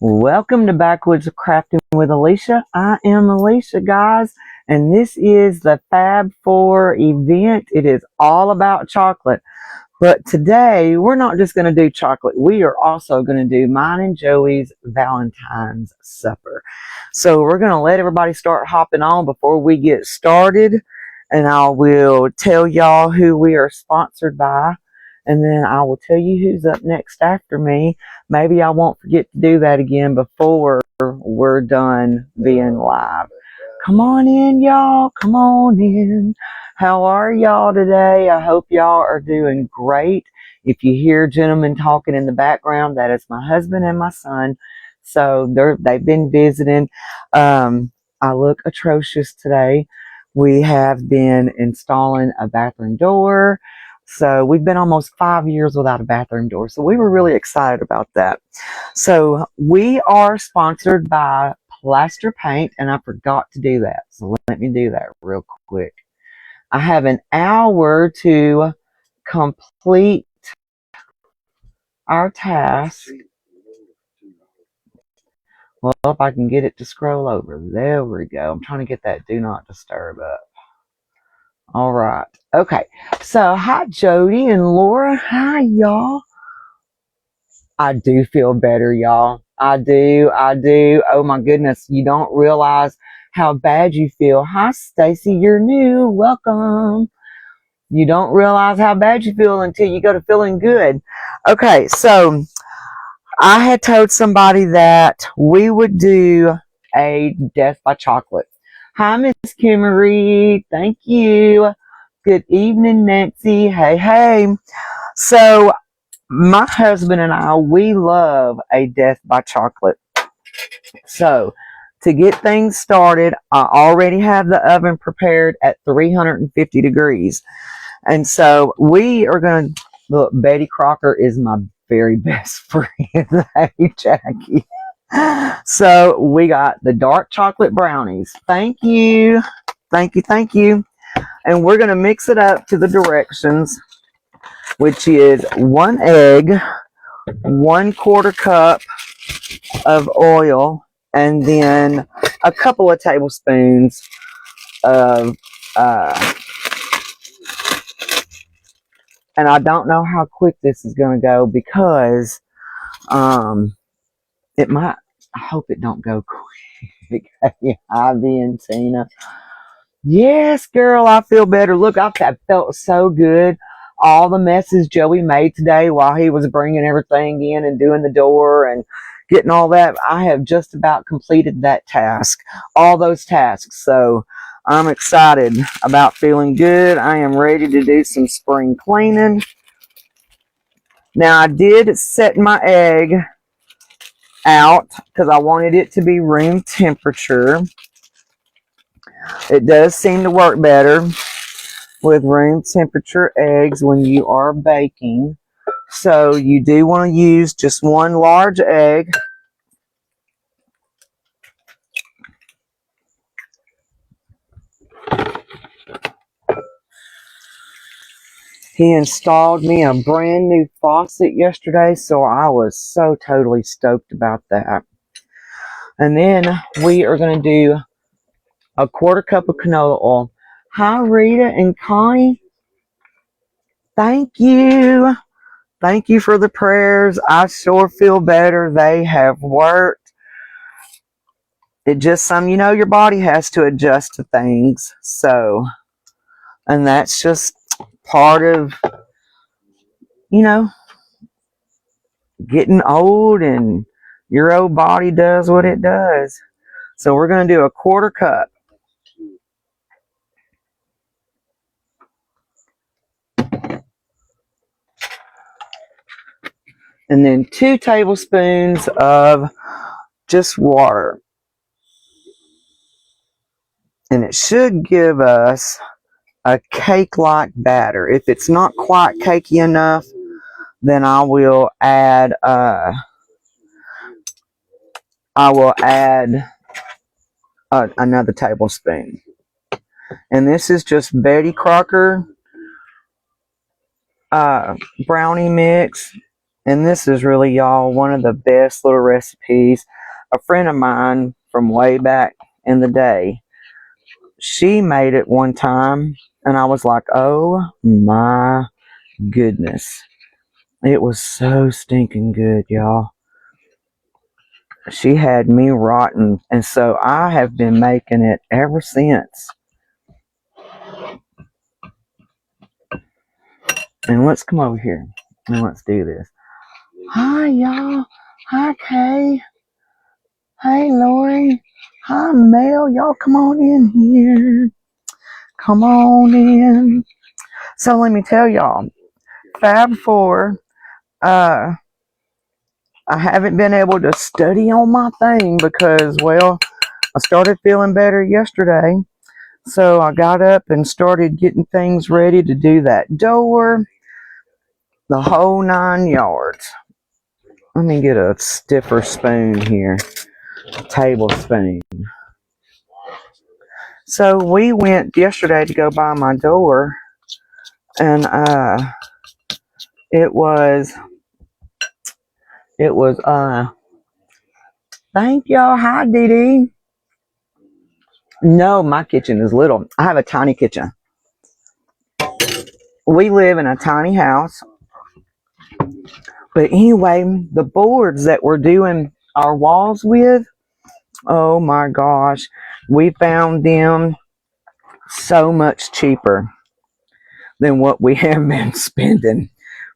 Welcome to Backwoods Crafting with Alicia. I am Alicia, guys, and this is the Fab 4 event. It is all about chocolate. But today, we're not just going to do chocolate. We are also going to do mine and Joey's Valentine's supper. So we're going to let everybody start hopping on before we get started. And I will tell y'all who we are sponsored by. And then I will tell you who's up next after me. Maybe I won't forget to do that again before we're done being live. Come on in, y'all. Come on in. How are y'all today? I hope y'all are doing great. If you hear gentlemen talking in the background, that is my husband and my son. So they've been visiting. I look atrocious today. We have been installing a bathroom door. So we've been almost 5 years without a bathroom door. So we were really excited about that. So we are sponsored by Plaster Paint, and I forgot to do that. So let me do that real quick. I have an hour to complete our task. Well, if I can get it to scroll over. There we go. I'm trying to get that do not disturb up. All right. Okay. So, hi, Jody and Laura. Hi, y'all. I do feel better, y'all. I do. Oh, my goodness. You don't realize how bad you feel. Hi, Stacy. You're new. Welcome. You don't realize how bad you feel until you go to feeling good. Okay. So, I had told somebody that we would do a death by chocolate. Hi, Miss Kimmery. Thank you. Good evening, Nancy. Hey, hey. So, my husband and I, we love a death by chocolate. So, to get things started, I already have the oven prepared at 350 degrees. And so, we are going to, look, Betty Crocker is my very best friend. Hey, Jackie. So, we got the dark chocolate brownies. Thank you. Thank you, thank you. And we're going to mix it up to the directions, which is 1 egg, 1/4 cup of oil, and then a couple of tablespoons of, and I don't know how quick this is going to go because it might, I hope it don't go quick. Ivy and Tina. Yes, girl, I feel better. Look, I felt so good. All the messes Joey made today while he was bringing everything in and doing the door and getting all that, I have just about completed that task, all those tasks. So I'm excited about feeling good. I am ready to do some spring cleaning. Now, I did set my egg out because I wanted it to be room temperature. It does seem to work better with room temperature eggs when you are baking. So you do want to use just 1 large egg. He installed me a brand new faucet yesterday, so I was so totally stoked about that. And then we are going to do a 1/4 cup of canola oil. Hi, Rita and Connie. Thank you. Thank you for the prayers. I sure feel better. They have worked. It just your body has to adjust to things. So, and that's just part of, getting old, and your old body does what it does. So we're going to do a 1/4 cup. And then 2 tablespoons of just water. And it should give us a cake-like batter. If it's not quite cakey enough, then I will add another tablespoon. And this is just Betty Crocker brownie mix. And this is really, y'all, one of the best little recipes. A friend of mine from way back in the day, she made it one time, and I was like, oh my goodness. It was so stinking good, y'all. She had me rotten, and so I have been making it ever since. And let's come over here and let's do this. Hi, y'all. Hi, Kay. Hey, Lori. Hi, Mel. Y'all come on in here. Come on in. So let me tell y'all, Fab 4, I haven't been able to study on my thing because, well, I started feeling better yesterday. So I got up and started getting things ready to do that door, the whole 9 yards. Let me get a stiffer spoon here, tablespoon. So we went yesterday to go buy my door, and it was thank y'all. Hi, Dee Dee. No, my kitchen is little. I have a tiny kitchen. We live in a tiny house. But anyway, the boards that we're doing our walls with, oh my gosh, we found them so much cheaper than what we have been spending.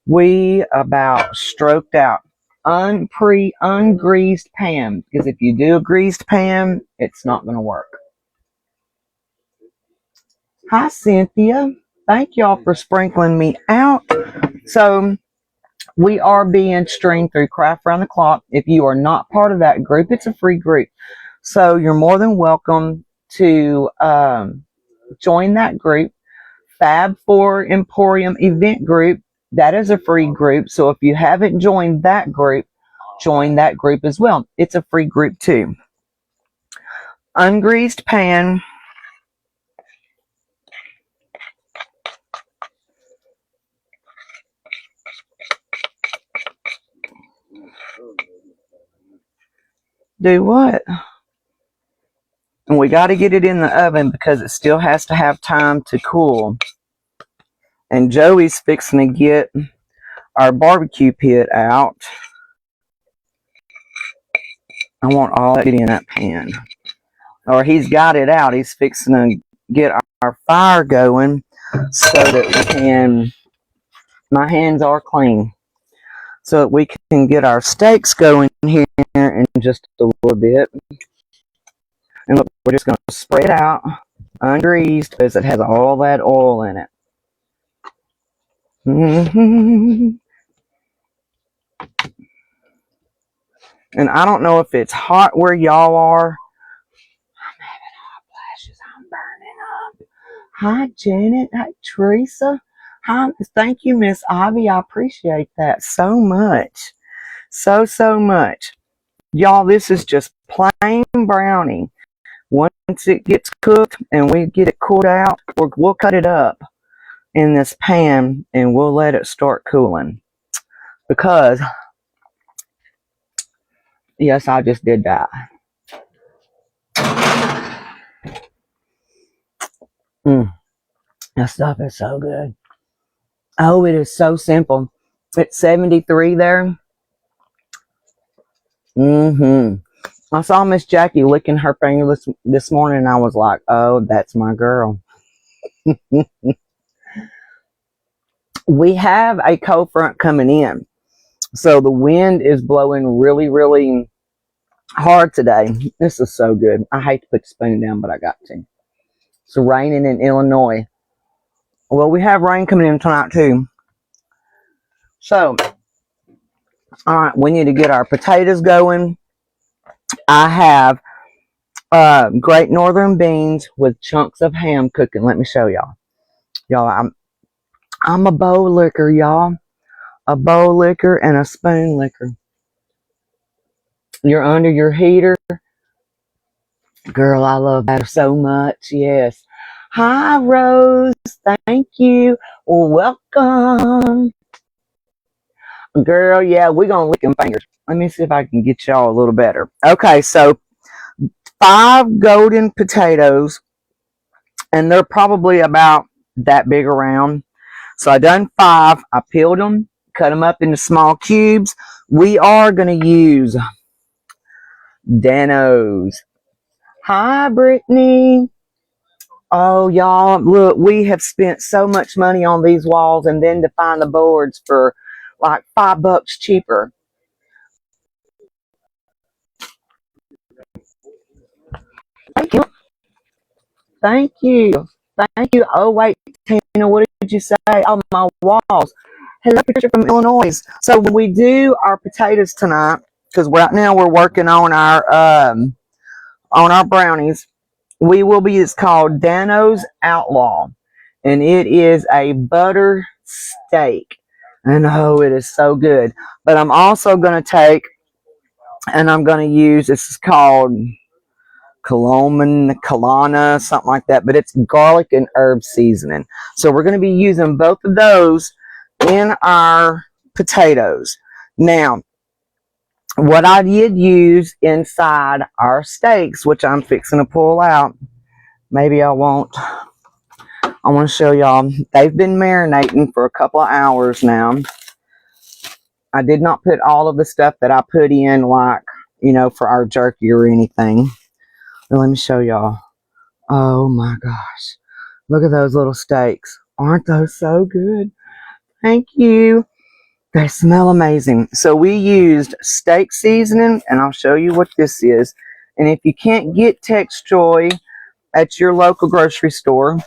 We about stroked out ungreased pan, because if you do a greased pan, it's not going to work. Hi, Cynthia. Thank y'all for sprinkling me out. So we are being streamed through Craft Round the Clock. If you are not part of that group, it's a free group. So you're more than welcome to join that group. Fab 4 Emporium event group, that is a free group. So if you haven't joined that group, join that group as well. It's a free group too. Ungreased pan. Do what? And we got to get it in the oven because it still has to have time to cool. And Joey's fixing to get our barbecue pit out. I want all that in that pan. Or he's got it out. He's fixing to get our fire going so that we can, my hands are clean, so that we can get our steaks going here in just a little bit. And look, we're just going to spray it out ungreased because it has all that oil in it. And I don't know if it's hot where y'all are. I'm having hot flashes. I'm burning up. Hi, Janet. Hi, Teresa. Hi, thank you, Miss Ivy. I appreciate that so much. So much. Y'all, this is just plain brownie. Once it gets cooked and we get it cooled out, we'll cut it up in this pan and we'll let it start cooling. Because, yes, I just did that. That stuff is so good. Oh, it is so simple. It's 73 there. I saw Miss Jackie licking her finger this morning, and I was like, oh, that's my girl. We have a cold front coming in. So the wind is blowing really, really hard today. This is so good. I hate to put the spoon down, but I got to. It's raining in Illinois. Well, we have rain coming in tonight, too. So, all right, we need to get our potatoes going. I have Great Northern beans with chunks of ham cooking. Let me show y'all. Y'all, I'm a bowl licker, y'all. A bowl licker and a spoon licker. You're under your heater. Girl, I love that so much. Yes. Hi, Rose. Thank you. Welcome. Girl, yeah, we're going to lick them fingers. Let me see if I can get y'all a little better. Okay, so 5 golden potatoes, and they're probably about that big around. So I done 5. I peeled them, cut them up into small cubes. We are going to use Danos. Hi, Brittany. Oh, y'all, look, we have spent so much money on these walls and then to find the boards for like $5 cheaper. Thank you. Thank you. Thank you. Oh, wait, Tina, what did you say? Oh, my walls. Hello, Patricia from Illinois. So when we do our potatoes tonight, because right now we're working on our brownies, we will be, it's called Dano's Outlaw, and it is a butter steak. And oh, it is so good. But I'm also going to take, and I'm going to use, this is called Kalana, something like that, but it's garlic and herb seasoning. So we're going to be using both of those in our potatoes. Now, what I did use inside our steaks, which I'm fixing to pull out, maybe I won't. I want to show y'all. They've been marinating for a couple of hours now. I did not put all of the stuff that I put in, like, you know, for our jerky or anything. But let me show y'all. Oh my gosh. Look at those little steaks. Aren't those so good? Thank you. They smell amazing. So we used steak seasoning, and I'll show you what this is. And if you can't get Tex Joy at your local grocery store,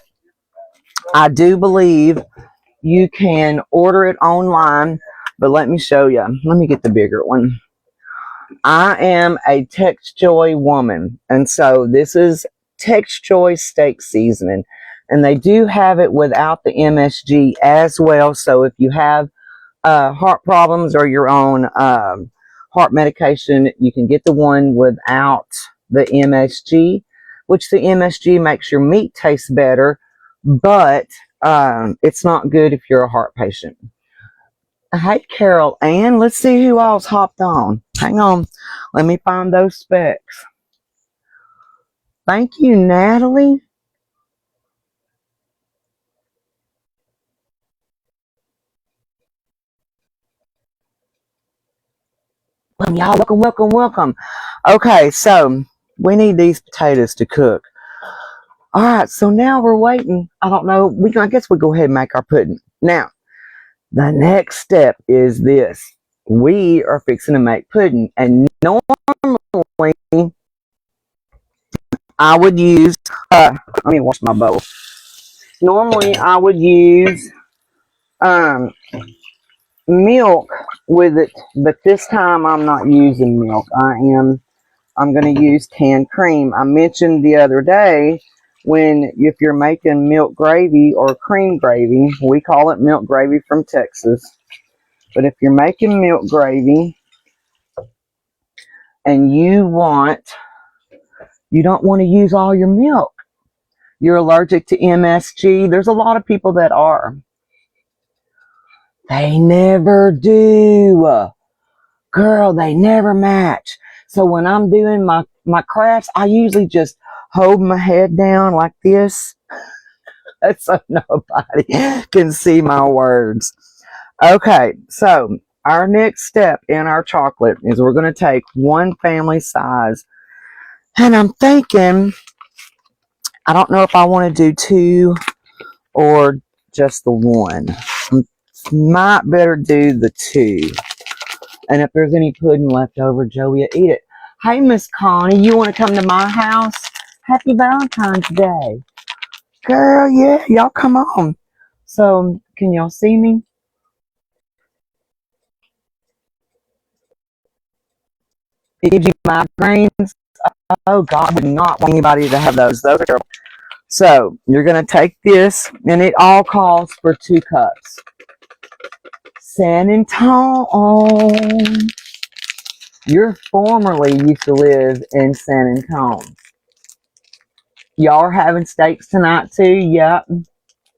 I do believe you can order it online, but let me show you. Let me get the bigger one. I am a Tex Joy woman, and so this is Tex Joy steak seasoning, and they do have it without the MSG as well. So if you have heart problems or your own heart medication, you can get the one without the MSG, which the MSG makes your meat taste better, but it's not good if you're a heart patient. Hey, Carol Ann, let's see who else hopped on. Hang on. Let me find those specs. Thank you, Natalie. Welcome, y'all. Welcome, welcome, welcome. Okay, so we need these potatoes to cook. All right, so now we're waiting. I don't know. I guess we'll go ahead and make our pudding. Now, the next step is this. We are fixing to make pudding, and normally I would use, let me wash my bowl. Normally I would use um, milk with it, but this time I'm not using milk. I'm going to use canned cream. I mentioned the other day if you're making milk gravy or cream gravy, we call it milk gravy from Texas. But if you're making milk gravy and you don't want to use all your milk, you're allergic to MSG. There's a lot of people that are. They never do. Girl, they never match. So when I'm doing my crafts, I usually just hold my head down like this so nobody can see my words. Okay, so our next step in our chocolate is we're going to take one family size. And I'm thinking, I don't know if I want to do 2 or just the 1. Might better do the 2. And if there's any pudding left over, Joey will eat it. Hey, Miss Connie, you want to come to my house? Happy Valentine's Day. Girl, yeah, y'all come on. So, can y'all see me? It gives you migraines. Oh, God, I would not want anybody to have those. Those are terrible. So, you're going to take this, and it all calls for 2 cups. San Antone. You formerly used to live in San Antone. Y'all are having steaks tonight too? Yep.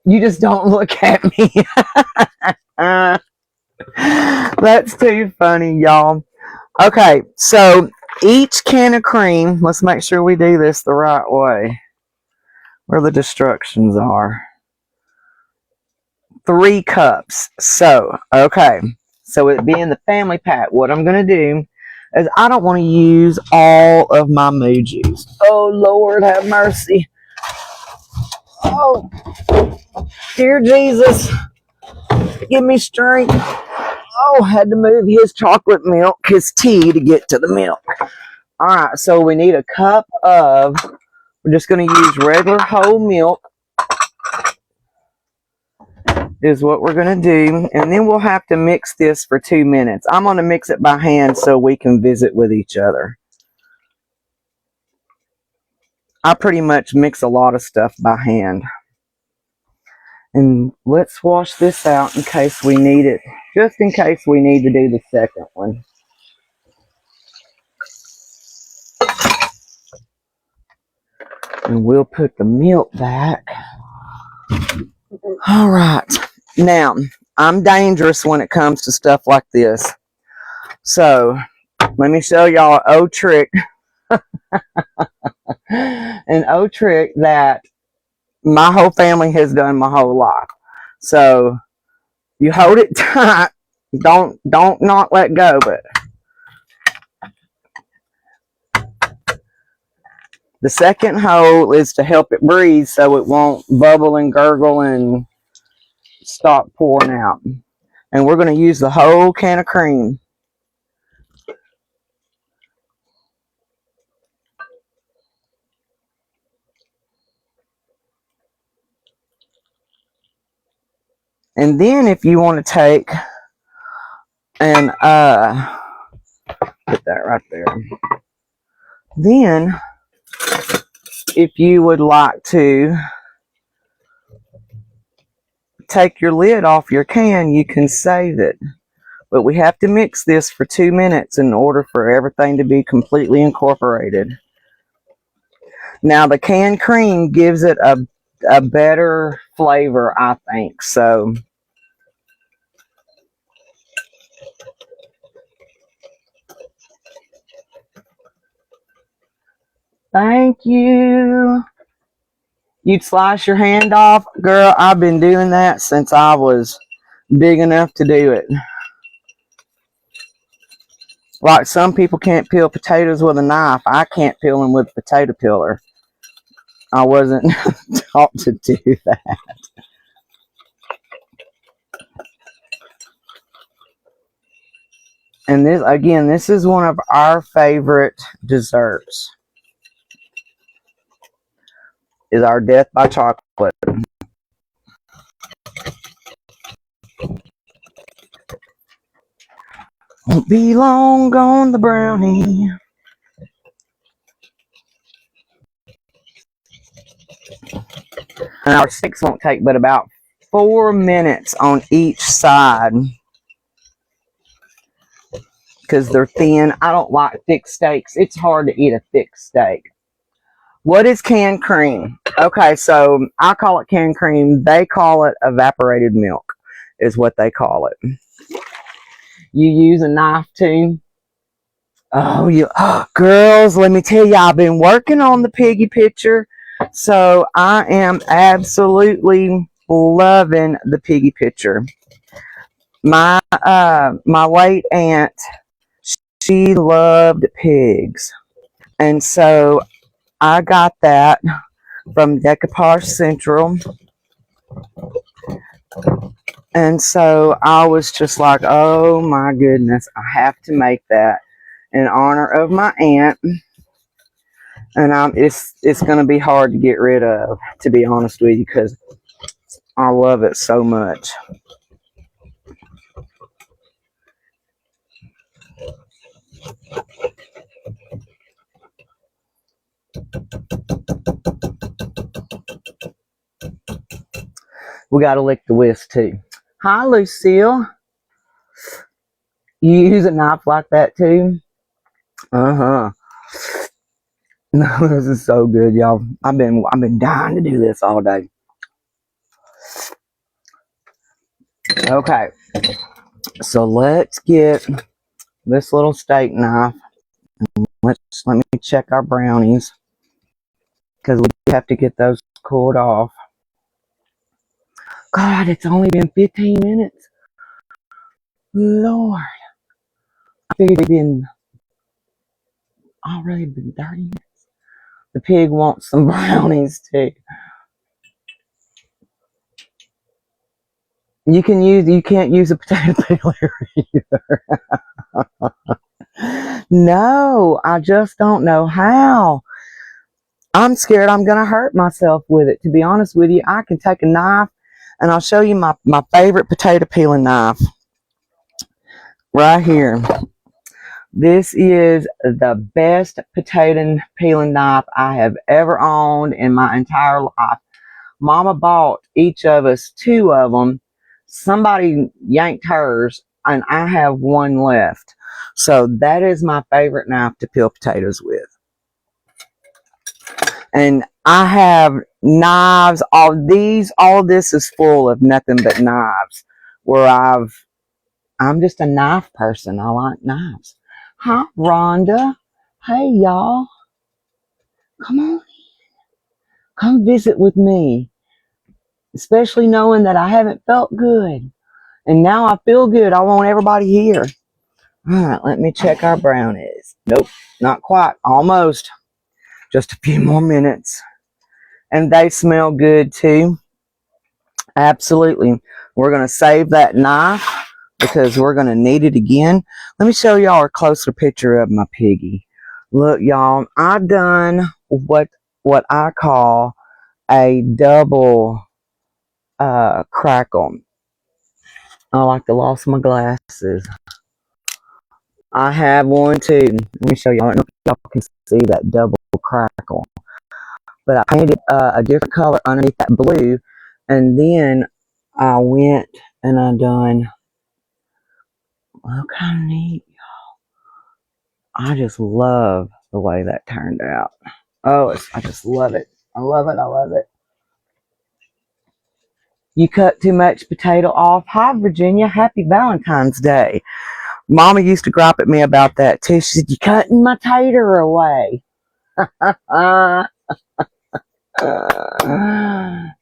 You just don't look at me. That's too funny, y'all. Okay, so each can of cream, let's make sure we do this the right way, where the instructions are. 3 cups. So, okay. So it being the family pack, what I'm going to do is I don't want to use all of my moo juice. Oh, Lord, have mercy. Oh, dear Jesus, give me strength. Oh, had to move his chocolate milk, his tea, to get to the milk. All right, so we need a cup of, we're just going to use regular whole milk is what we're going to do. And then we'll have to mix this for 2 minutes. I'm going to mix it by hand so we can visit with each other. I pretty much mix a lot of stuff by hand. And let's wash this out in case we need it. Just in case we need to do the second one. And we'll put the milk back. All right. Now, I'm dangerous when it comes to stuff like this. So, let me show y'all an old trick. An old trick that my whole family has done my whole life. So, you hold it tight. Don't not let go, but the second hole is to help it breathe so it won't bubble and gurgle and stop pouring out. And we're going to use the whole can of cream. And then if you want to take and put that right there. Then if you would like to take your lid off your can, you can save it. But we have to mix this for 2 minutes in order for everything to be completely incorporated. Now the canned cream gives it a better flavor, I think. So thank you. You'd slice your hand off. Girl, I've been doing that since I was big enough to do it. Like some people can't peel potatoes with a knife. I can't peel them with a potato peeler. I wasn't taught to do that. And this, again, this is one of our favorite desserts. Is our death by chocolate. Won't be long gone the brownie. And our sticks won't take but about 4 minutes on each side. Because they're thin. I don't like thick steaks. It's hard to eat a thick steak. What is canned cream? Okay, so I call it canned cream. They call it evaporated milk, is what they call it. You use a knife too. Oh, girls, let me tell you, I've been working on the piggy picture. So I am absolutely loving the piggy picture. My late aunt, she loved pigs. And so I got that from Decoupage Central. And so I was just like, oh my goodness, I have to make that in honor of my aunt. And it's going to be hard to get rid of, to be honest with you, because I love it so much. We got to lick the whisk too. Hi, Lucille. You use a knife like that too? Uh-huh. No, this is so good, y'all. I've been dying to do this all day. Okay. So let's get this little steak knife. Let me check our brownies, because we have to get those cooled off. God, it's only been 15 minutes. Lord. I figured it'd been already been 30 minutes. The pig wants some brownies too. You can't use a potato peeler either. No, I just don't know how. I'm scared I'm gonna hurt myself with it. To be honest with you, I can take a knife and I'll show you my favorite potato peeling knife. Right here. This is the best potato peeling knife I have ever owned in my entire life. Mama bought each of us 2 of them. Somebody yanked hers, and I have one left. So that is my favorite knife to peel potatoes with. And I have knives. All this is full of nothing but knives. Where I'm just a knife person. I like knives. Hi, Rhonda. Hey, y'all. Come on. Come visit with me. Especially knowing that I haven't felt good. And now I feel good. I want everybody here. All right, let me check our brownies. Nope, not quite. Almost. Just a few more minutes. And they smell good too. Absolutely. We're going to save that knife because we're going to need it again. Let me show y'all a closer picture of my piggy. Look, y'all, I done what I call a double crackle. I like to lost my glasses. I have one too. Let me show y'all. I don't know if y'all can see that double crackle. But I painted a different color underneath that blue. And then I went and I done, look how neat. I just love the way that turned out. Oh, I just love it. I love it. I love it. You cut too much potato off. Hi, Virginia. Happy Valentine's Day. Mama used to gripe at me about that too. She said, "You cutting my tater away."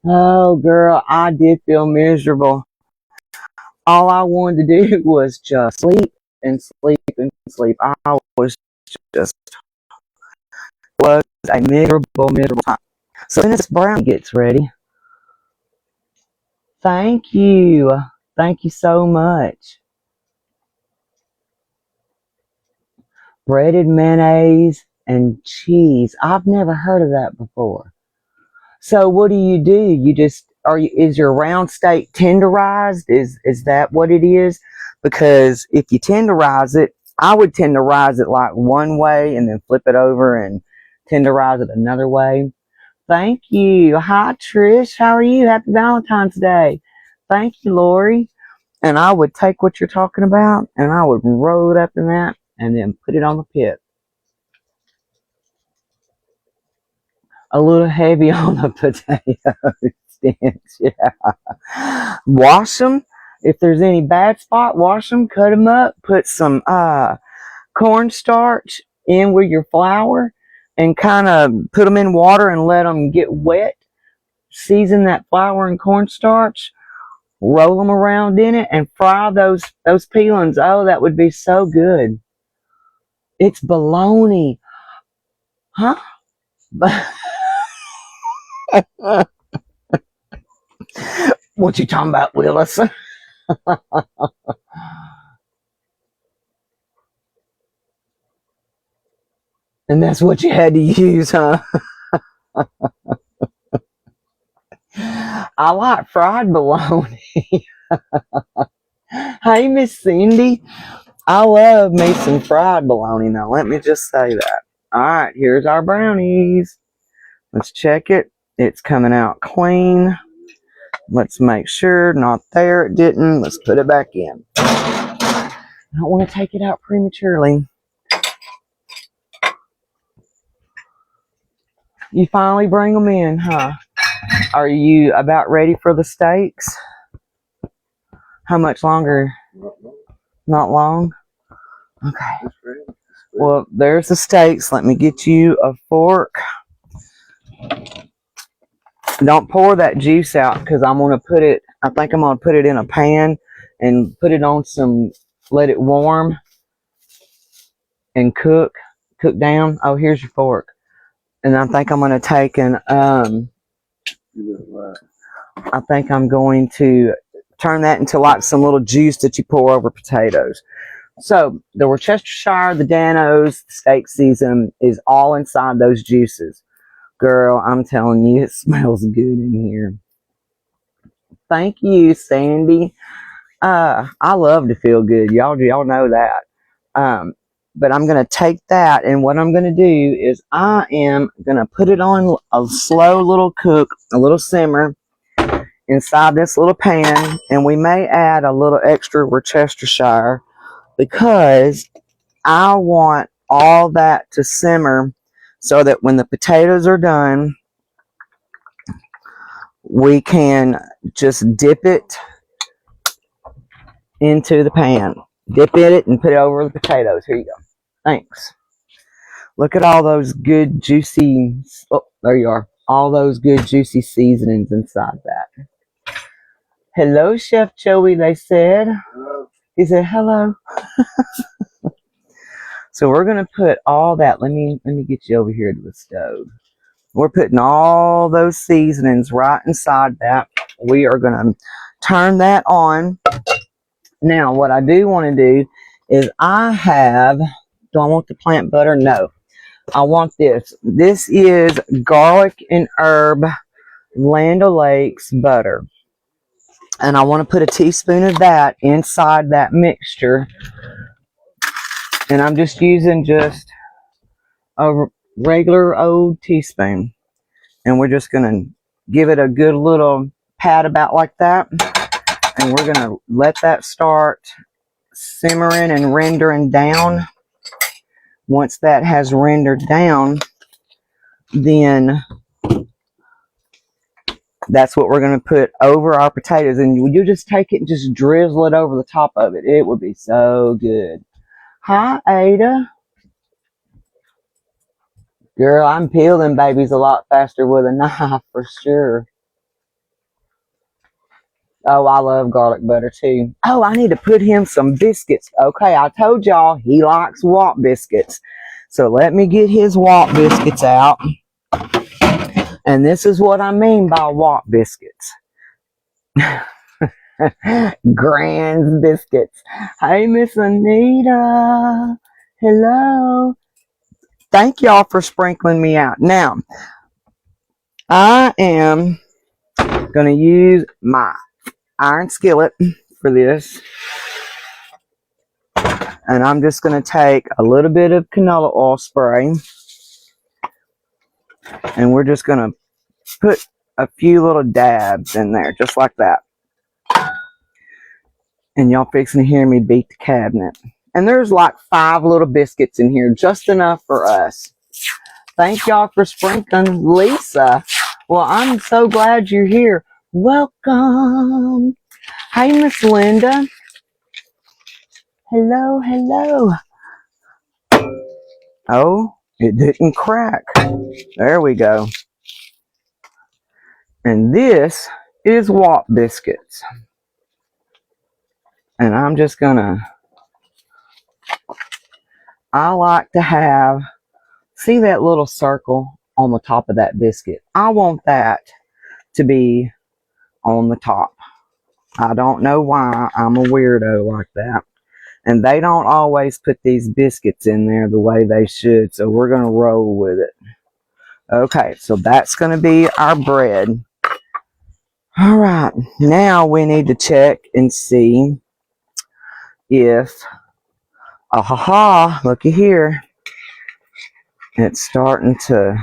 Oh, girl, I did feel miserable. All I wanted to do was just sleep and sleep and sleep. I was just was a miserable time. So when this brownie gets ready, thank you. Thank you so much. Breaded mayonnaise and cheese. I've never heard of that before. So what do? You just is your round steak tenderized? Is that what it is? Because if you tenderize it, I would tenderize it like one way and then flip it over and tenderize it another way. Thank you. Hi Trish, how are you? Happy Valentine's Day. Thank you, Lori. And I would take what you're talking about and I would roll it up in that and then put it on the pit. A little heavy on the potato stench, yeah. Wash them. If there's any bad spot, wash them, cut them up, put some cornstarch in with your flour and kind of put them in water and let them get wet. Season that flour and cornstarch, roll them around in it and fry those peelings. Oh, that would be so good. It's bologna. Huh? What you talking about, Willis? And that's what you had to use, huh? I like fried bologna. Hey, Miss Cindy. I love me some fried bologna. Now, let me just say that. All right, here's our brownies. Let's check it. It's coming out clean. Let's make sure. Not there. It didn't. Let's put it back in. I don't want to take it out prematurely. You finally bring them in, huh? Are you about ready for the steaks? How much longer Not long? Okay. Well, there's the steaks. Let me get you a fork. Don't pour that juice out because I'm going to put it, I think I'm going to put it in a pan and put it on some, let it warm and cook down. Oh, here's your fork. And I think I'm going to take I think I'm going to turn that into like some little juice that you pour over potatoes. So the Worcestershire, the Danos, the steak season is all inside those juices. Girl, I'm telling you, it smells good in here. Thank you, Sandy. I love to feel good. Y'all know that. But I'm going to take that, and what I'm going to do is I am going to put it on a slow little cook, a little simmer inside this little pan, and we may add a little extra Worcestershire because I want all that to simmer so that when the potatoes are done, we can just dip it into the pan. Dip in it and put it over the potatoes. Here you go. Thanks. Look at all those good juicy, oh, there you are. All those good juicy seasonings inside that. Hello, Chef Joey, they said. Hello. He said, hello. So we're going to put all that. Let me get you over here to the stove. We're putting all those seasonings right inside that. We are going to turn that on. Now, what I do want to do is do I want the plant butter? No. I want this. This is garlic and herb Land O'Lakes butter. And I want to put a teaspoon of that inside that mixture. And I'm just using just a regular old teaspoon. And we're just going to give it a good little pat about like that. And we're going to let that start simmering and rendering down. Once that has rendered down, then that's what we're going to put over our potatoes. And you just take it and just drizzle it over the top of it. It would be so good. Hi, Ada. Girl, I'm peeling babies a lot faster with a knife for sure. Oh, I love garlic butter too. Oh, I need to put him some biscuits. Okay, I told y'all he likes Walt biscuits. So let me get his Walt biscuits out. And this is what I mean by Walt biscuits. Grand's biscuits. Hey, Miss Anita. Hello. Thank y'all for sprinkling me out. Now, I am going to use my iron skillet for this. And I'm just going to take a little bit of canola oil spray. And we're just going to put a few little dabs in there, just like that. And y'all fixing to hear me beat the cabinet. And there's like 5 little biscuits in here, just enough for us. Thank y'all for sprinkling. Lisa, well, I'm so glad you're here. Welcome. Hey, Miss Linda. Hello, hello. Oh, it didn't crack. There we go. And this is Walt biscuits. And I'm just gonna, I like to have, see that little circle on the top of that biscuit? I want that to be on the top. I don't know why. I'm a weirdo like that. And they don't always put these biscuits in there the way they should. So we're going to roll with it. Okay, so that's going to be our bread. All right, now we need to check and see if, looky here. It's starting to,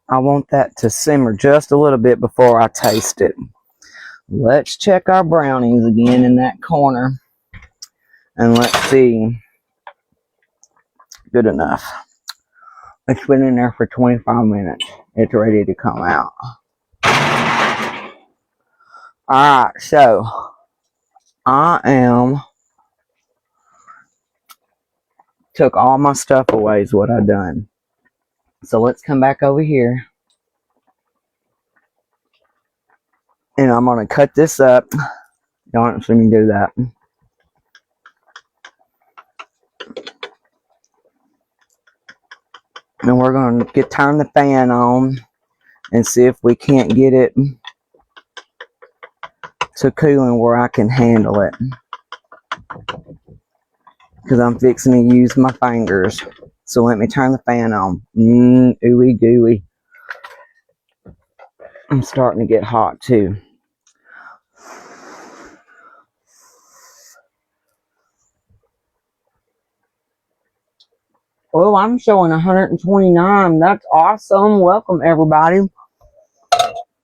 I want that to simmer just a little bit before I taste it. Let's check our brownies again in that corner. And let's see. Good enough. It's been in there for 25 minutes. It's ready to come out. Alright, so took all my stuff away is what I done. So let's come back over here. And I'm going to cut this up. Don't see me do that. And we're going to turn the fan on and see if we can't get it to cooling where I can handle it. Because I'm fixing to use my fingers. So let me turn the fan on. Ooey gooey. I'm starting to get hot too. Oh, I'm showing 129. That's awesome. Welcome, everybody.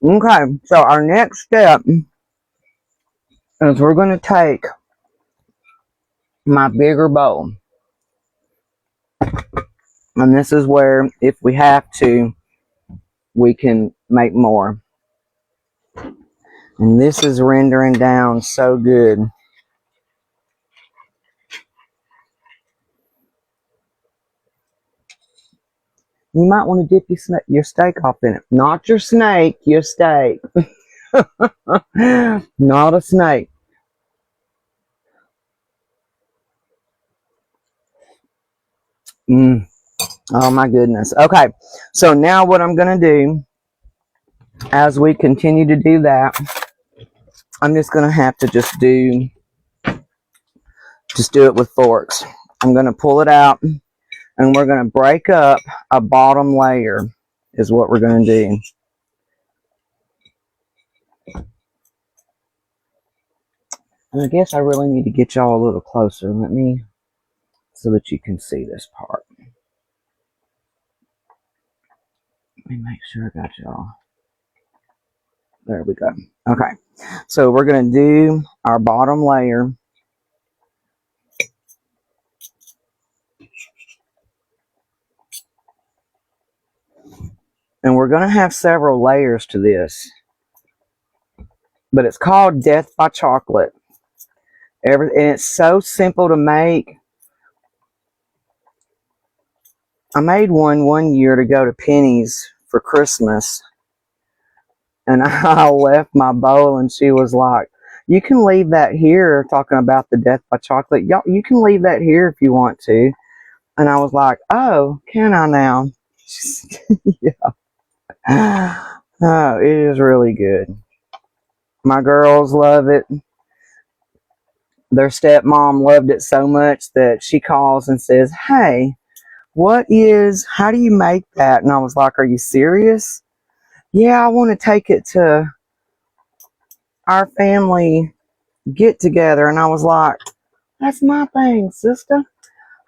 Okay, so our next step is we're going to take my bigger bowl. And this is where, if we have to, we can make more. And this is rendering down so good. You might want to dip your steak off in it. Not your snake, your steak. Not a snake. Oh my goodness. Okay, so now what I'm going to do, as we continue to do that, I'm just going to have to just do it with forks. I'm going to pull it out, and we're going to break up a bottom layer, is what we're going to do. And I guess I really need to get y'all a little closer. Let me, so that you can see this part. Let me make sure I got y'all. There we go. Okay, so we're going to do our bottom layer. And we're going to have several layers to this. But it's called Death by Chocolate. And it's so simple to make. I made one year to go to Penny's for Christmas. And I left my bowl, and she was like, you can leave that here, talking about the Death by Chocolate. Y'all, you can leave that here if you want to. And I was like, oh, can I now? Yeah. Oh, it is really good. My girls love it. Their stepmom loved it so much that she calls and says, hey, how do you make that? And I was like, are you serious? Yeah, I want to take it to our family get together. And I was like, that's my thing, sister.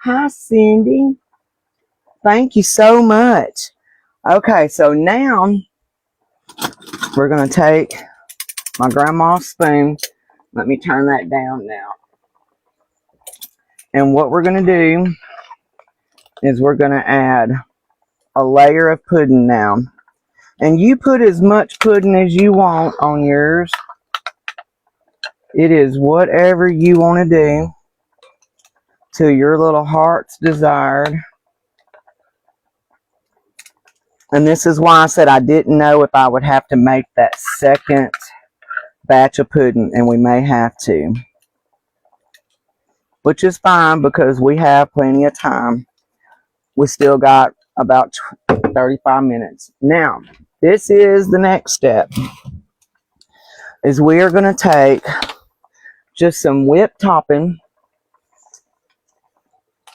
Hi, Cindy. Thank you so much. Okay, so now we're going to take my grandma's spoon. Let me turn that down now. And what we're going to do is we're going to add a layer of pudding now. And you put as much pudding as you want on yours. It is whatever you want to do to your little heart's desired. And this is why I said I didn't know if I would have to make that second batch of pudding, and we may have to. Which is fine because we have plenty of time. We still got about 35 minutes. Now, this is the next step. Is we are going to take just some whipped topping.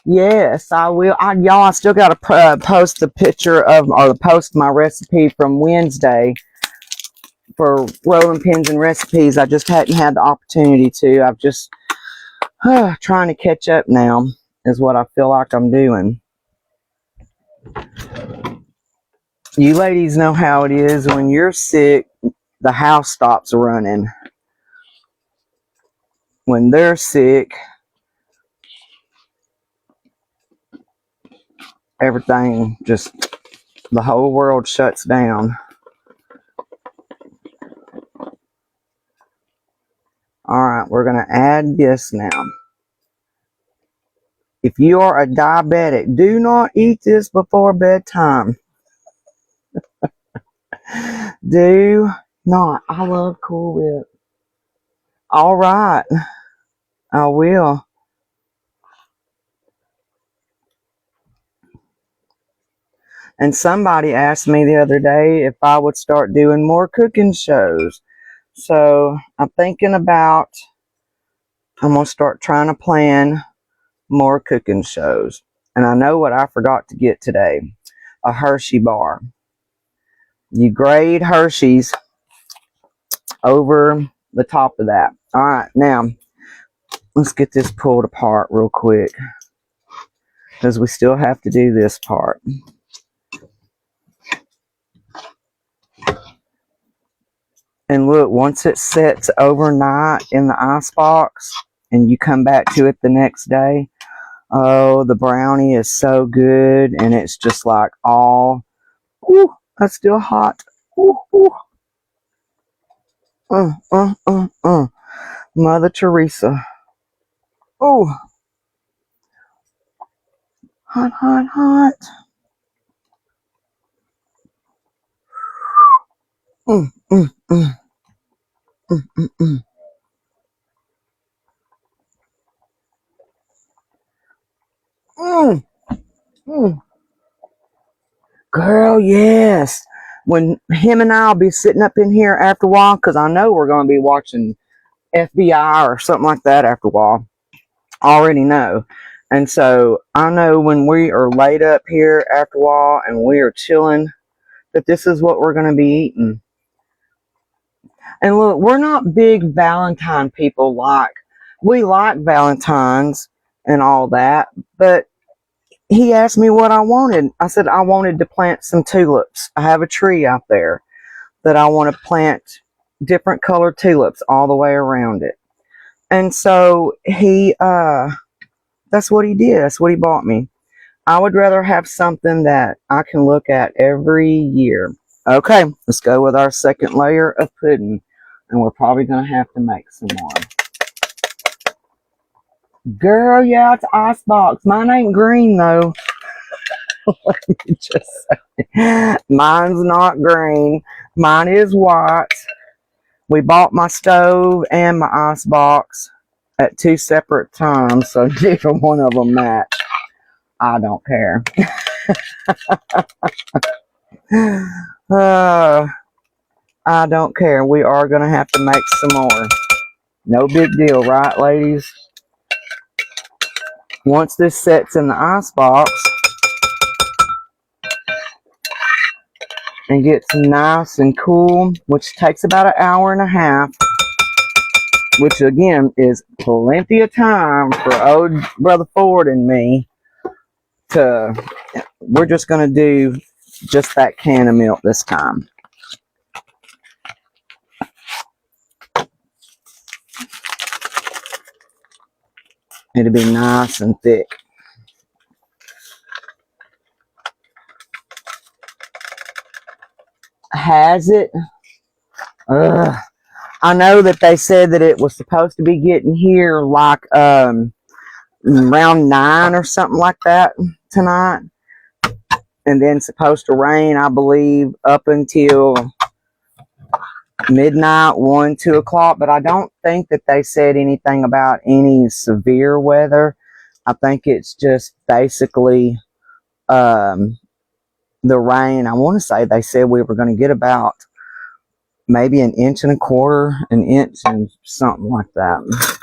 Yes, I will. Y'all, I still got to post the picture of, or post my recipe from Wednesday for rolling pins and recipes. I just hadn't had the opportunity to. I've just trying to catch up now is what I feel like I'm doing. You ladies know how it is when you're sick. The house stops running. When they're sick, everything just, the whole world shuts down. Alright, we're going to add this now. If you are a diabetic, do not eat this before bedtime. Do not. I love Cool Whip. Alright, I will. And somebody asked me the other day if I would start doing more cooking shows. So I'm thinking about, I'm going to start trying to plan more cooking shows. And I know what I forgot to get today. A Hershey bar. You grate Hershey's over the top of that. Alright, now let's get this pulled apart real quick, because we still have to do this part. And look, once it sets overnight in the ice box and you come back to it the next day, oh, the brownie is so good. And it's just like all, ooh, that's still hot. Ooh, ooh. Mother Teresa. Ooh. Hot, hot, hot. Mm, mm, mm. Mm, mm, mm. Mm, mm. Girl, yes. When him and I'll be sitting up in here after a while, because I know we're going to be watching FBI or something like that after a while. I already know. And so I know when we are laid up here after a while and we are chilling, that this is what we're going to be eating. And look, we're not big Valentine people. We like Valentines and all that, but he asked me what I wanted. I said I wanted to plant some tulips. I have a tree out there that I want to plant different colored tulips all the way around it. And so that's what he did. That's what he bought me. I would rather have something that I can look at every year. Okay, let's go with our second layer of pudding. And we're probably going to have to make some more. Girl, yeah, it's icebox. Mine ain't green, though. Let me just say. Mine's not green. Mine is white. We bought my stove and my icebox at 2 separate times, so neither one of them match. I don't care. I don't care. We are going to have to make some more. No big deal, right, ladies? Once this sets in the icebox and gets nice and cool, which takes about an hour and a half, which again is plenty of time for old Brother Ford and me to, we're just going to do just that can of milk this time. It'll be nice and thick. Has it? Ugh. I know that they said that it was supposed to be getting here like around 9 or something like that tonight. And then supposed to rain, I believe, up until midnight, 1, 2 o'clock. But I don't think that they said anything about any severe weather. I think it's just basically the rain. I want to say they said we were going to get about maybe 1.25 inches, 1 inch and something like that.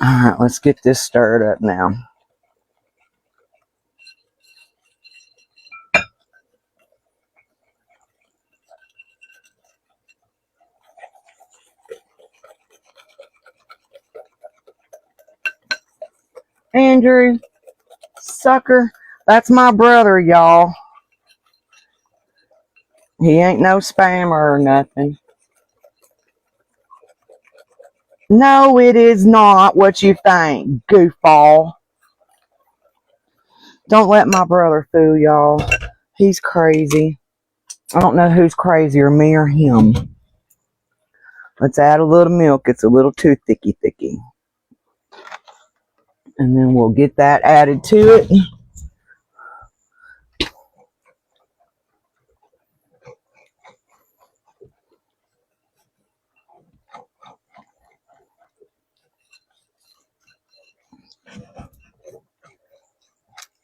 All right, let's get this stirred up now. Andrew, sucker, that's my brother, y'all. He ain't no spammer or nothing. No, it is not what you think, goofball. Don't let my brother fool y'all. He's crazy. I don't know who's crazier, me or him. Let's add a little milk. It's a little too thicky. And then we'll get that added to it.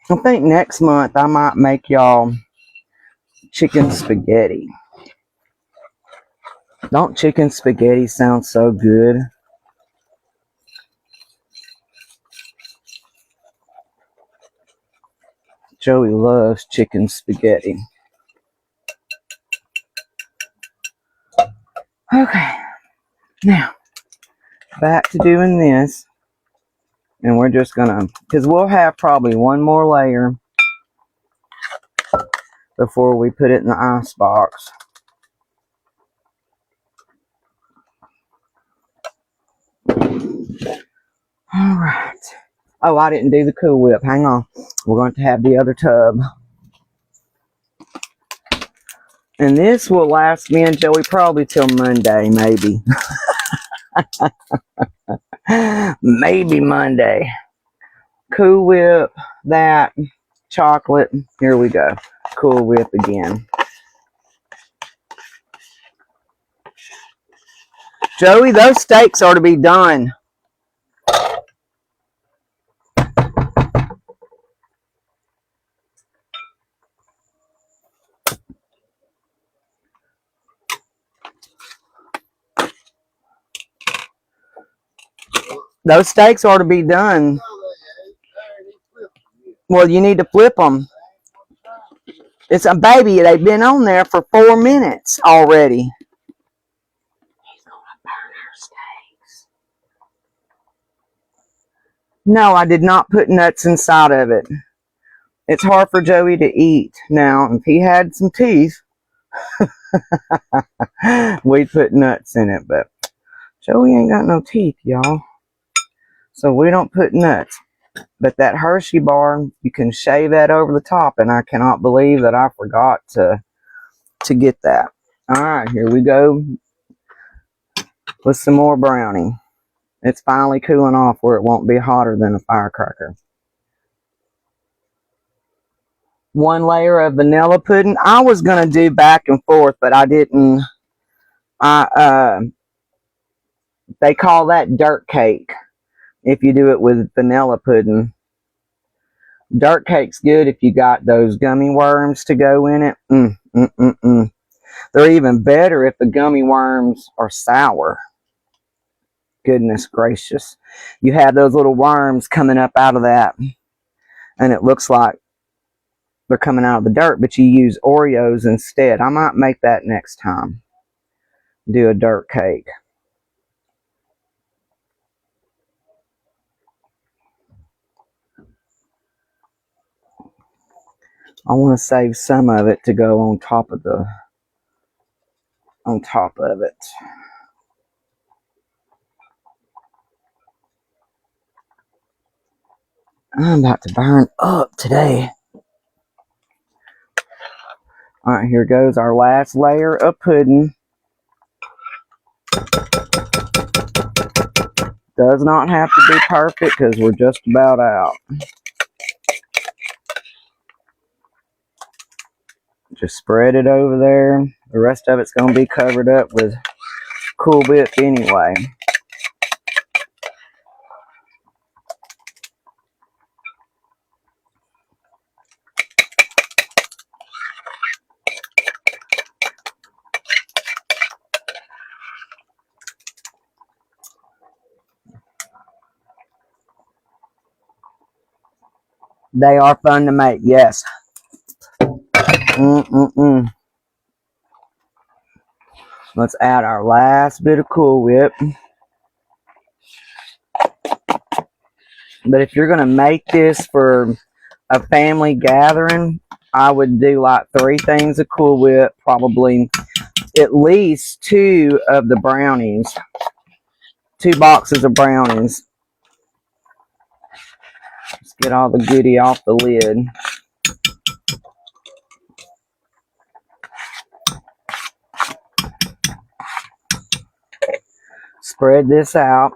I think next month I might make y'all chicken spaghetti. Don't chicken spaghetti sound so good? Joey loves chicken spaghetti. Okay, now back to doing this. And we're just gonna, because we'll have probably one more layer before we put it in the ice box. All right. Oh, I didn't do the Cool Whip. Hang on. We're going to have the other tub. And this will last me and Joey probably till Monday, maybe. Maybe Monday. Cool Whip, that, chocolate. Here we go. Cool Whip again. Joey, those steaks are to be done. Those steaks are to be done. Well, you need to flip them. It's a baby. They've been on there for 4 minutes already. He's going to burn our steaks. No, I did not put nuts inside of it. It's hard for Joey to eat. Now, if he had some teeth, we'd put nuts in it. But Joey ain't got no teeth, y'all. So we don't put nuts. But that Hershey bar, you can shave that over the top. And I cannot believe that I forgot to get that. All right, here we go with some more brownie. It's finally cooling off where it won't be hotter than a firecracker. 1 layer of vanilla pudding. I was going to do back and forth, but I didn't. They call that dirt cake if you do it with vanilla pudding. Dirt cake's good if you got those gummy worms to go in it. They're even better if the gummy worms are sour. Goodness gracious. You have those little worms coming up out of that, and it looks like they're coming out of the dirt, but you use Oreos instead. I might make that next time. Do a dirt cake. I want to save some of it to go on top of it. I'm about to burn up today. All right, here goes our last layer of pudding. Does not have to be perfect because we're just about out. Just spread it over there. The rest of it's going to be covered up with Cool Whip anyway. They are fun to make, yes. Let's add our last bit of Cool Whip. But if you're going to make this for a family gathering, I would do like 3 things of Cool Whip, probably at least 2 of the brownies. 2 boxes of brownies. Let's get all the goodie off the lid. Spread this out.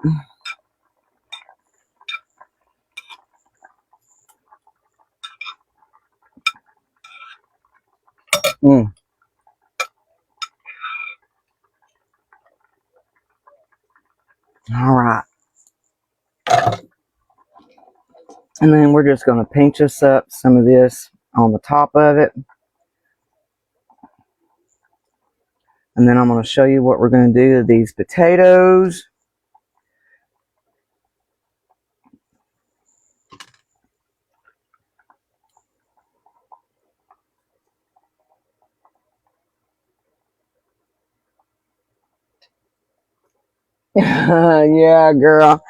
All right. And then we're just going to pinch us up some of this on the top of it. And then I'm going to show you what we're going to do to these potatoes. Yeah, girl.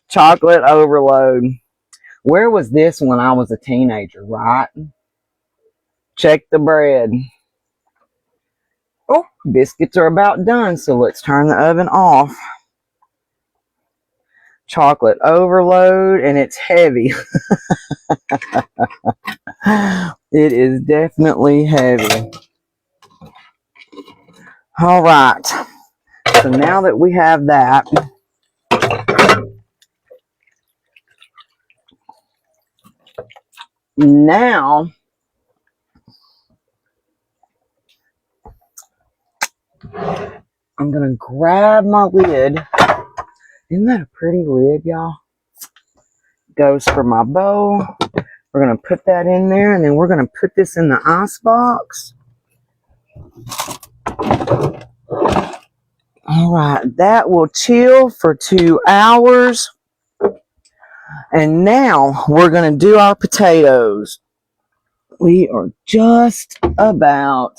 Chocolate overload. Where was this when I was a teenager, right? Check the bread. Oh, biscuits are about done, so let's turn the oven off. Chocolate overload, and it's heavy. It is definitely heavy. All right. So now that we have that, now I'm going to grab my lid. Isn't that a pretty lid, y'all? Goes for my bowl. We're going to put that in there, and then we're going to put this in the ice box. All right, that will chill for 2 hours. And now we're going to do our potatoes. We are just about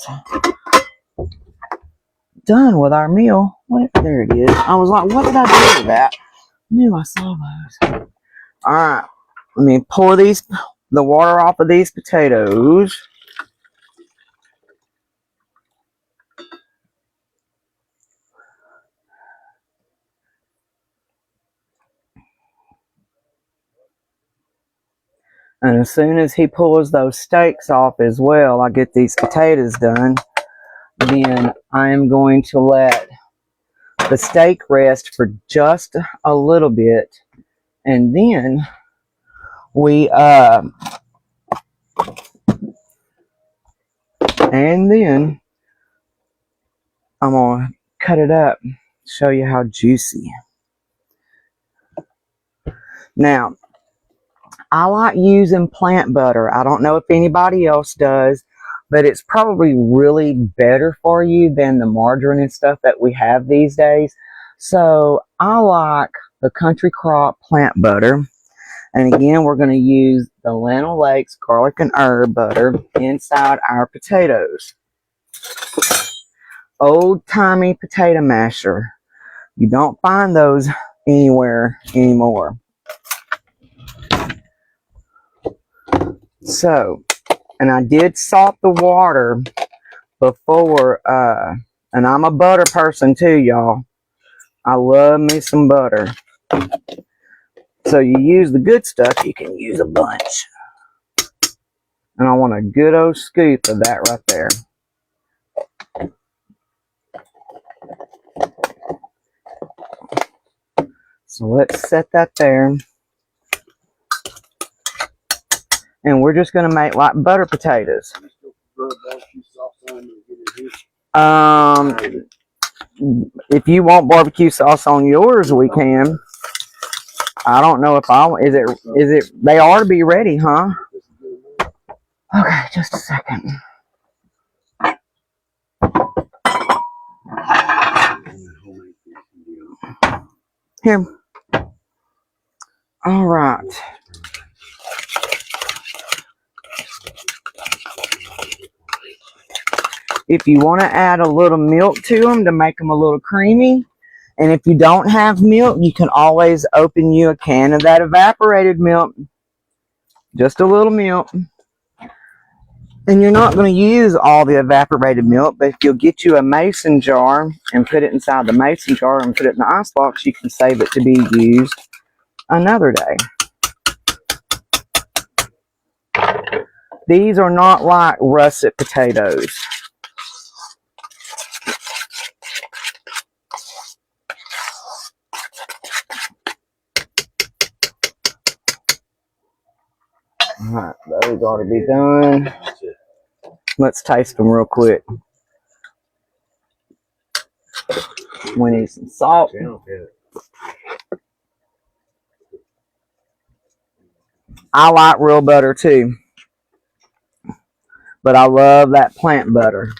done with our meal. There it is. I was like, what did I do with that? I knew I saw those. All right, let me pour the water off of these potatoes. And as soon as he pulls those steaks off as well, I get these potatoes done. Then I am going to let the steak rest for just a little bit. And then I'm going to cut it up, show you how juicy. Now, I like using plant butter. I don't know if anybody else does, but it's probably really better for you than the margarine and stuff that we have these days. So I like the Country Crop plant butter. And again, we're going to use the Lentil Lakes garlic and herb butter inside our potatoes. Old-timey potato masher. You don't find those anywhere anymore. So, and I did salt the water before, and I'm a butter person too, y'all. I love me some butter. So you use the good stuff, you can use a bunch. And I want a good old scoop of that right there. So let's set that there. And we're just going to make like butter potatoes. If you want barbecue sauce on yours, we can. I don't know if is it, they ought to be ready, huh? Okay, just a second. Here. All right. If you want to add a little milk to them to make them a little creamy, and if you don't have milk, you can always open you a can of that evaporated milk. Just a little milk. And you're not going to use all the evaporated milk, but if you'll get you a mason jar and put it inside the mason jar and put it in the ice box, you can save it to be used another day. These are not like russet potatoes. Alright, those ought to be done. Let's taste them real quick. We need some salt. I like real butter too, but I love that plant butter.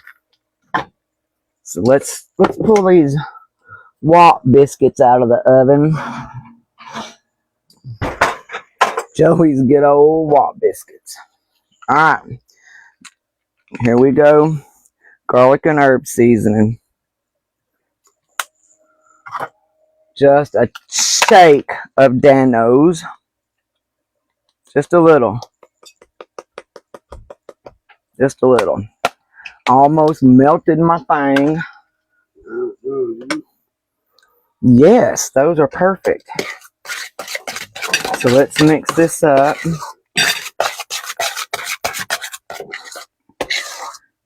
So let's pull these Wop biscuits out of the oven. Joey's good old Wop biscuits. All right, here we go. Garlic and herb seasoning. Just a shake of Dan-O's. Just a little. Just a little. Almost melted my thing. Yes, those are perfect. So let's mix this up.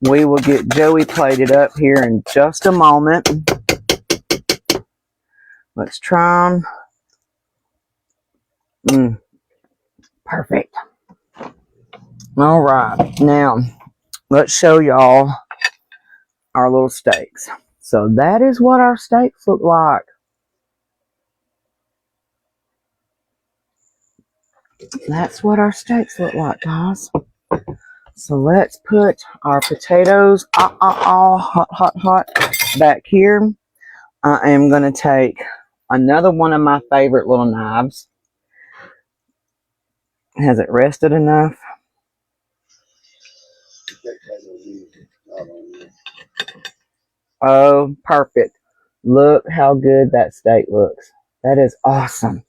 We will get Joey plated up here in just a moment. Let's try them. Perfect. All right, now let's show y'all our little steaks. So that is what our steaks look like. That's what our steaks look like, guys. So let's put our potatoes hot back here. I am going to take another one of my favorite little knives. Has it rested enough? Oh, perfect. Look how good that steak looks. That is awesome.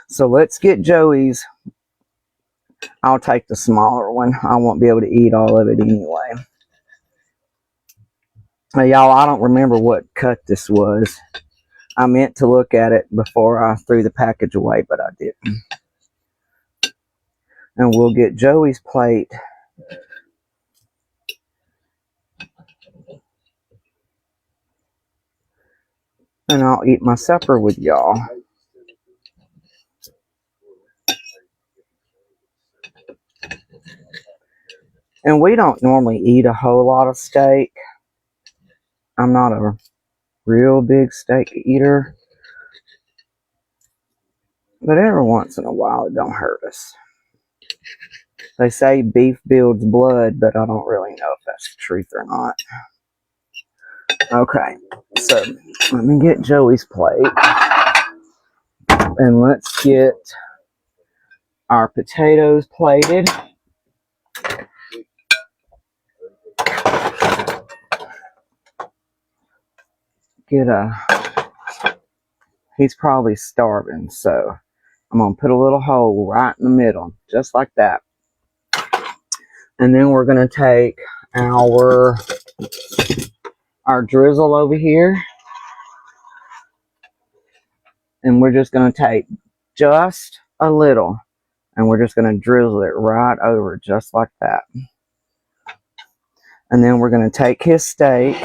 So let's get Joey's. I'll take the smaller one. I won't be able to eat all of it anyway. Now, y'all, I don't remember what cut this was. I meant to look at it before I threw the package away, but I didn't. And we'll get Joey's plate. And I'll eat my supper with y'all. And we don't normally eat a whole lot of steak. I'm not a real big steak eater. But every once in a while, it don't hurt us. They say beef builds blood, but I don't really know if that's the truth or not. Okay, so let me get Joey's plate. And let's get our potatoes plated. He's probably starving, so I'm going to put a little hole right in the middle, just like that. And then we're going to take our drizzle over here. And we're just going to take just a little. And we're just going to drizzle it right over, just like that. And then we're going to take his steak.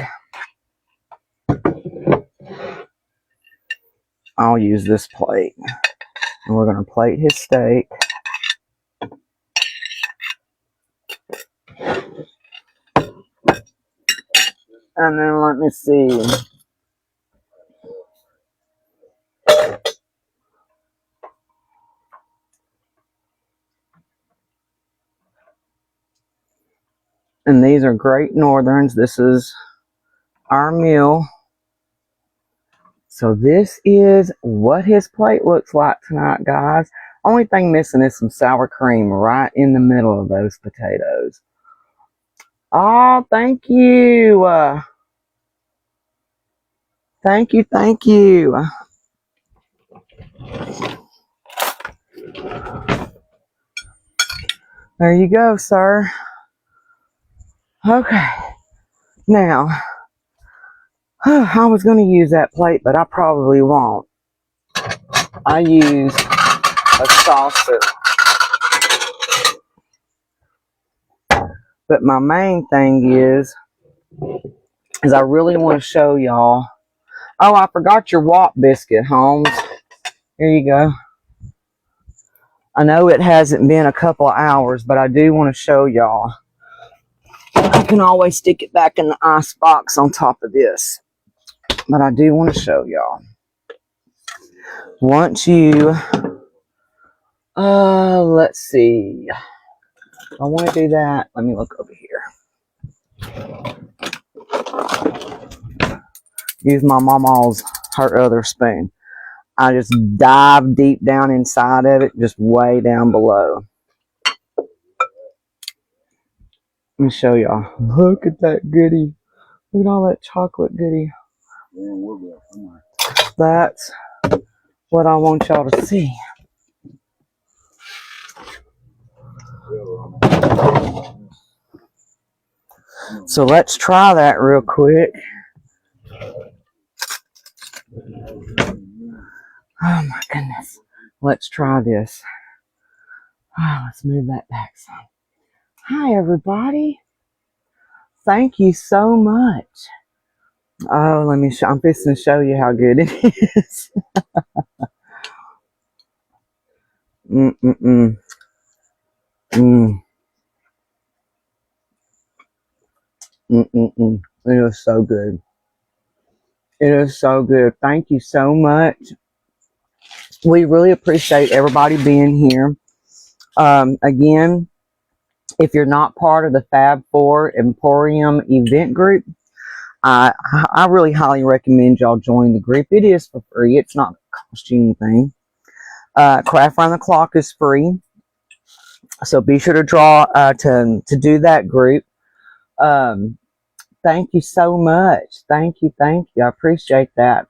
I'll use this plate. And we're going to plate his steak. And then let me see. And these are Great Northerns. This is our meal. So this is what his plate looks like tonight, guys. Only thing missing is some sour cream right in the middle of those potatoes. Oh, thank you. Thank you, thank you. There you go, sir. Okay. Now, I was going to use that plate, but I probably won't. I use a saucer. But my main thing is I really want to show y'all. Oh, I forgot your WAP biscuit, Holmes. Here you go. I know it hasn't been a couple of hours, but I do want to show y'all. I can always stick it back in the ice box on top of this. But I do want to show y'all. Once you, let's see. I want to do that. Let me look over here. Use my mama's, her other spoon. I just dive deep down inside of it, just way down below. Let me show y'all. Look at that goodie. Look at all that chocolate goodie. That's what I want y'all to see. So let's try that real quick. Oh my goodness. Let's try this. Let's move that back some. Hi everybody. Thank you so much. Oh, let me show. I'm fixing to show you how good it is. It is so good. It is so good. Thank you so much. We really appreciate everybody being here. Again, if you're not part of the Fab 4 Emporium event group, I really highly recommend y'all join the group. It is for free. It's not cost you anything. Craft Round the Clock is free. So be sure to draw to do that group. Thank you so much. Thank you. I appreciate that.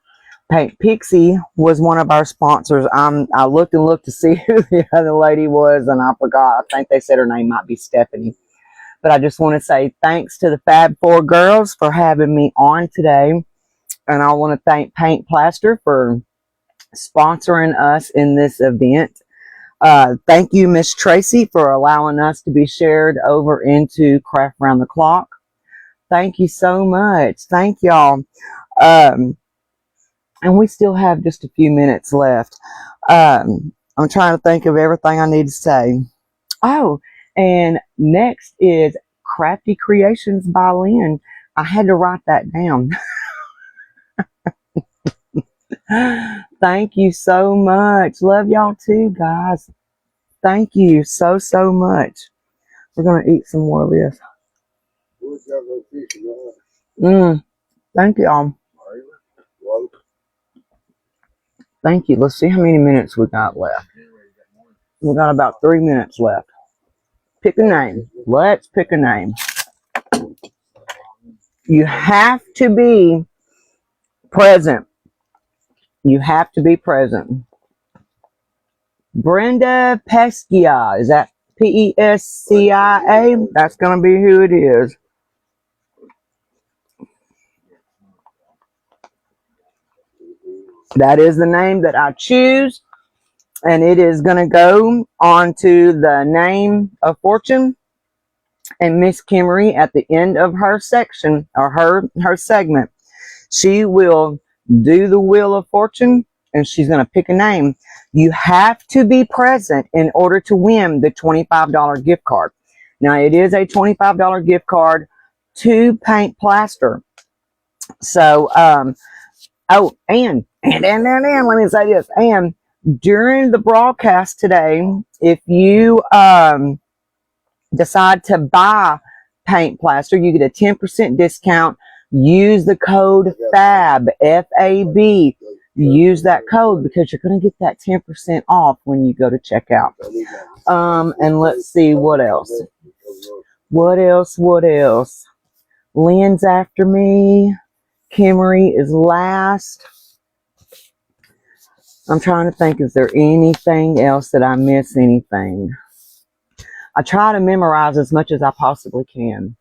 Paint Pixie was one of our sponsors. I looked to see who the other lady was, and I forgot. I think they said her name might be Stephanie. But I just want to say thanks to the Fab 4 girls for having me on today. And I want to thank Paint Plaster for sponsoring us in this event. Thank you, Miss Tracy, for allowing us to be shared over into Craft Round the Clock. Thank you so much. Thank y'all. And we still have just a few minutes left. I'm trying to think of everything I need to say. Oh, and next is Crafty Creations by Lynn. I had to write that down. Thank you so much. Love y'all too, guys. Thank you so much. We're going to eat some more of this. Thank y'all. Thank you. Let's see how many minutes we got left. We got about 3 minutes left. Pick a name. Let's pick a name. You have to be present. You have to be present. Brenda Pescia. Is that Pescia? That's going to be who it is. That is the name that I choose. And it is going to go on to the name of fortune. And Miss Kimmery, at the end of her section, or her segment, she will do the Wheel of Fortune, and she's going to pick a name. You have to be present in order to win the $25 gift card. Now, it is a $25 gift card to Paint Plaster. So, oh, and let me say this. And during the broadcast today, if you decide to buy Paint Plaster, you get a 10% discount. Use the code FAB, F-A-B. Use that code because you're going to get that 10% off when you go to checkout. And let's see what else. What else? Lynn's after me. Kimmery is last. I'm trying to think, is there anything else that I miss? Anything? I try to memorize as much as I possibly can.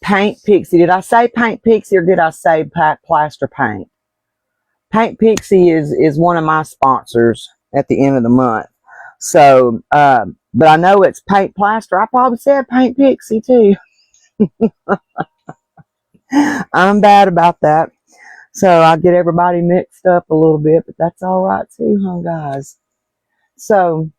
Paint Pixie. Did I say Paint Pixie or did I say Plaster Paint? Paint Pixie is one of my sponsors at the end of the month. So, but I know it's Paint Plaster. I probably said Paint Pixie too. I'm bad about that. So I get everybody mixed up a little bit, but that's all right too, huh, guys? So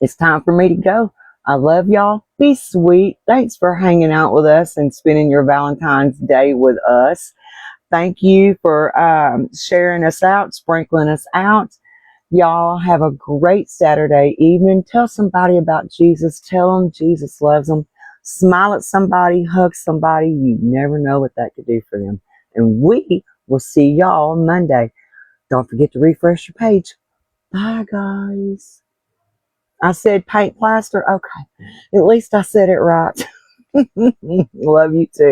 it's time for me to go. I love y'all. Be sweet. Thanks for hanging out with us and spending your Valentine's Day with us. Thank you for sharing us out, sprinkling us out. Y'all have a great Saturday evening. Tell somebody about Jesus. Tell them Jesus loves them. Smile at somebody, hug somebody. You never know what that could do for them. And we will see y'all Monday. Don't forget to refresh your page. Bye, guys. I said paint plaster. Okay. At least I said it right. Love you too.